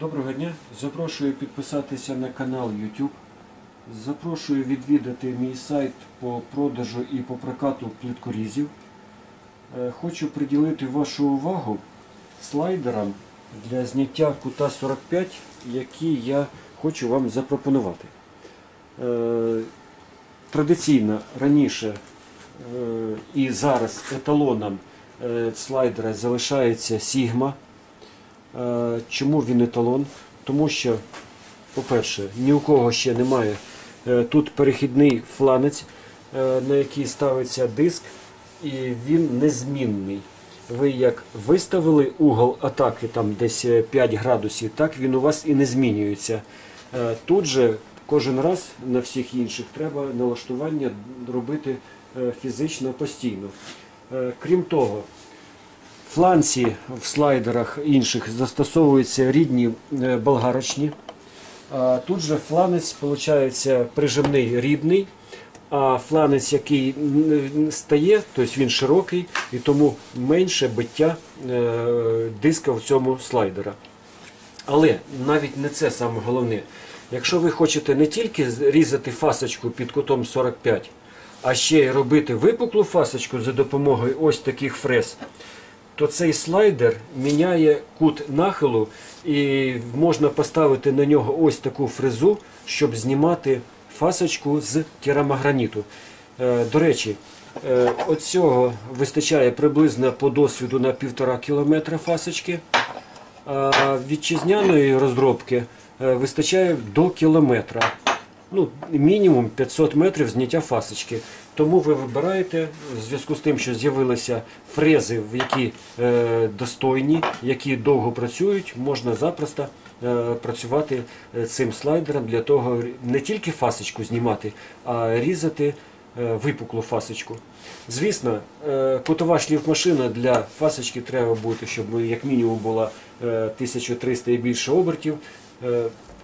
Доброго дня! Запрошую підписатися на канал YouTube. Запрошую відвідати мій сайт по продажу і по прокату плиткорізів. Хочу приділити вашу увагу слайдерам для зняття кута 45, які я хочу вам запропонувати. Традиційно раніше і зараз еталоном слайдера залишається Sigma. Чому він еталон? Тому що, по-перше, ні у кого ще немає. Тут перехідний фланець, на який ставиться диск, і він незмінний. Ви як виставили угол атаки там десь 5 градусів, так він у вас і не змінюється. Тут же кожен раз на всіх інших треба налаштування робити фізично постійно. Крім того, фланці в слайдерах інших застосовуються рідні болгарочні. Тут же фланець виходить прижимний рідний, а фланець, який стає, тобто він широкий, і тому менше биття диска в цьому слайдера. Але навіть не це саме головне. Якщо ви хочете не тільки різати фасочку під кутом 45, а ще й робити випуклу фасочку за допомогою ось таких фрез, то цей слайдер міняє кут нахилу і можна поставити на нього ось таку фрезу, щоб знімати фасочку з керамограніту. До речі, от цього вистачає приблизно по досвіду на 1,5 кілометра фасочки, а вітчизняної розробки вистачає до кілометра. Ну, мінімум 500 метрів зняття фасочки. Тому ви вибираєте, в зв'язку з тим, що з'явилися фрези, які достойні, які довго працюють, можна запросто працювати цим слайдером для того, не тільки фасочку знімати, а різати випуклу фасочку. Звісно, кутова шліфмашина для фасочки треба бути, щоб як мінімум було 1300 і більше обертів,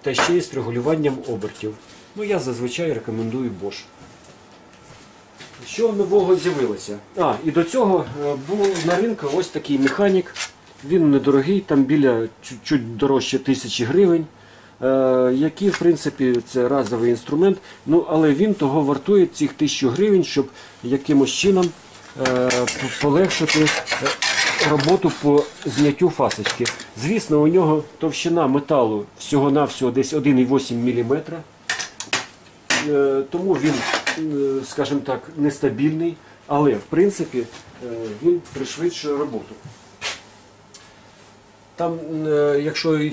та ще й з регулюванням обертів. Ну, я зазвичай рекомендую Bosch. Що нового з'явилося? І до цього був на ринку ось такий механік. Він недорогий, там біля чуть дорожче 1000 гривень. Який, в принципі, це разовий інструмент. Ну, але він того вартує, цих 1000 гривень, щоб якимось чином полегшити роботу по зняттю фасочки. Звісно, у нього товщина металу всього-навсього десь 1,8 мм. Тому він, скажімо так, нестабільний, але в принципі він пришвидшує роботу. Там, якщо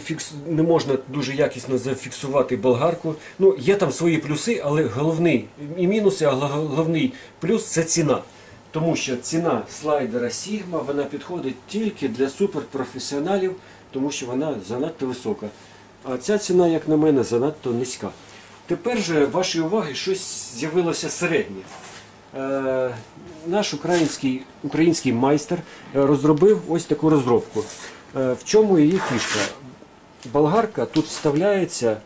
не можна дуже якісно зафіксувати болгарку, ну, є там свої плюси, але головний і мінуси, а головний плюс – це ціна. Тому що ціна слайдера Sigma, вона підходить тільки для суперпрофесіоналів, тому що вона занадто висока. А ця ціна, як на мене, занадто низька. Тепер же вашій уваги щось з'явилося середнє. Наш український майстер розробив ось таку розробку. В чому її фішка? Болгарка тут вставляється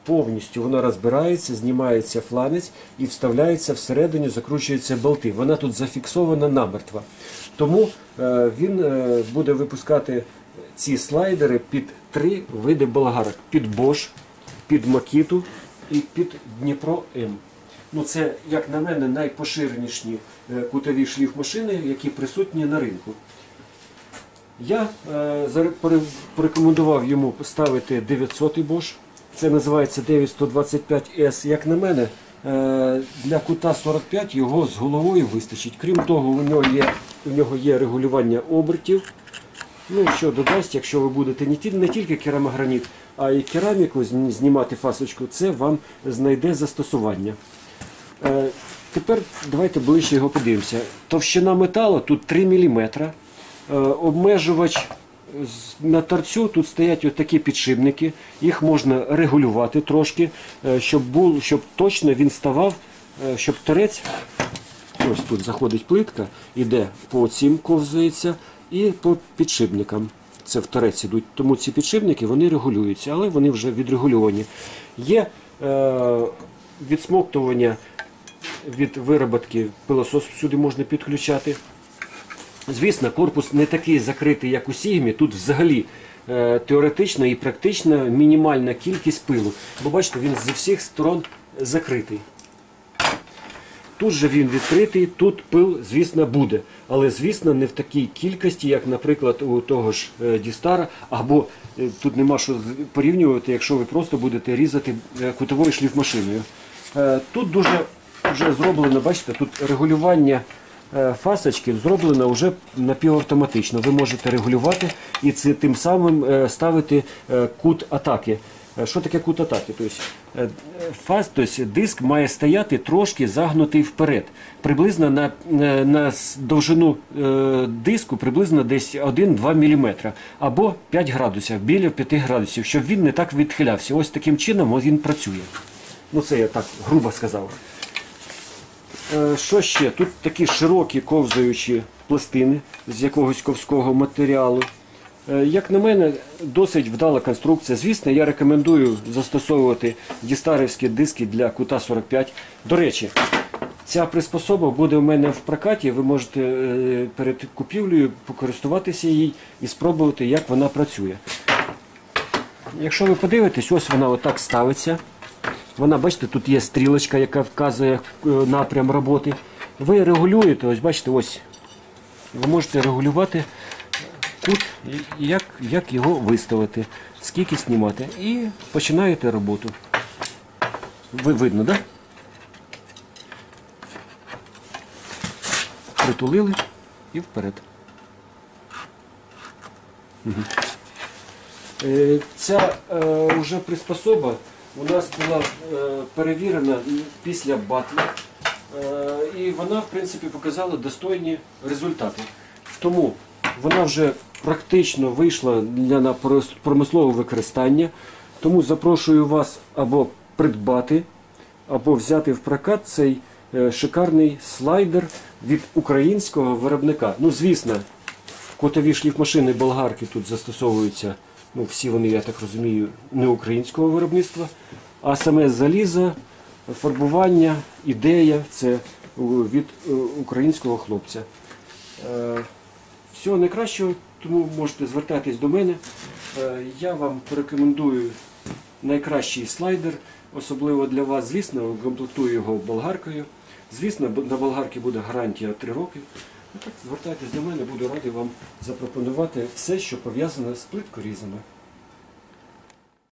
повністю, вона розбирається, знімається фланець і вставляється всередині, закручуються болти. Вона тут зафіксована намертво. Тому він буде випускати ці слайдери під 3 види болгарок. Під Bosch, під Makita і під Dnipro M. Ну, це, як на мене, найпоширеніші кутові шліфмашини, які присутні на ринку. Я порекомендував йому поставити 900 Bosch. Це називається 9125S. Як на мене, для кута 45 його з головою вистачить. Крім того, у нього є регулювання обертів. Ну, що додасть, якщо ви будете не тільки керамограніт, а й кераміку знімати фасочку, це вам знайде застосування. Тепер давайте ближче його подивимося. Товщина металу тут 3 мм. Обмежувач на торцю, тут стоять ось такі підшипники. Їх можна регулювати трошки, щоб точно він ставав, щоб торець, ось тут заходить плитка, іде по цим ковзається і по підшипникам. Це в торець ідуть, тому ці підшипники вони регулюються, але вони вже відрегульовані. Є відсмоктування від вироботки, пилосос сюди можна підключати. Звісно, корпус не такий закритий, як у Sigma, тут взагалі теоретична і практична мінімальна кількість пилу. Бо бачите, він зі всіх сторон закритий. Тут же він відкритий, тут пил, звісно, буде. Але, звісно, не в такій кількості, як, наприклад, у того ж Дістара, або тут нема що порівнювати, якщо ви просто будете різати кутовою шліфмашиною. Тут дуже вже зроблено, бачите, тут регулювання фасочки зроблено вже напівавтоматично. Ви можете регулювати і це тим самим ставити кут атаки. Що таке кут атаки? Тобто диск має стояти трошки загнутий вперед. Приблизно на довжину диску приблизно десь 1-2 мм або 5 градусів, біля 5 градусів, щоб він не так відхилявся. Ось таким чином він працює. Ну це я так грубо сказав. Що ще? Тут такі широкі ковзаючі пластини з якогось ковського матеріалу. Як на мене, досить вдала конструкція. Звісно, я рекомендую застосовувати дістарівські диски для кута 45. До речі, ця приспособа буде у мене в прокаті. Ви можете перед купівлею покористуватися їй і спробувати, як вона працює. Якщо ви подивитесь, ось вона отак ставиться. Вона, бачите, тут є стрілочка, яка вказує напрям роботи. Ви регулюєте, ось бачите, ось. Ви можете регулювати кут, як його виставити, скільки знімати. І починаєте роботу. Ви видно, так? Да? Притулили і вперед. Угу. Ця вже приспособа у нас була перевірена після батла, і вона, в принципі, показала достойні результати. Тому вона вже практично вийшла на промислове використання, тому запрошую вас або придбати, або взяти в прокат цей шикарний слайдер від українського виробника. Ну, звісно, кутові шліфмашини болгарки тут застосовуються, ну, всі вони, я так розумію, не українського виробництва, а саме залізо, фарбування, ідея – це від українського хлопця. Всього найкращого, тому можете звертатись до мене. Я вам порекомендую найкращий слайдер, особливо для вас. Звісно, комплектую його болгаркою. Звісно, на болгарці буде гарантія 3 роки. Так, звертайтесь до мене, буду радий вам запропонувати все, що пов'язане з плиткорізами.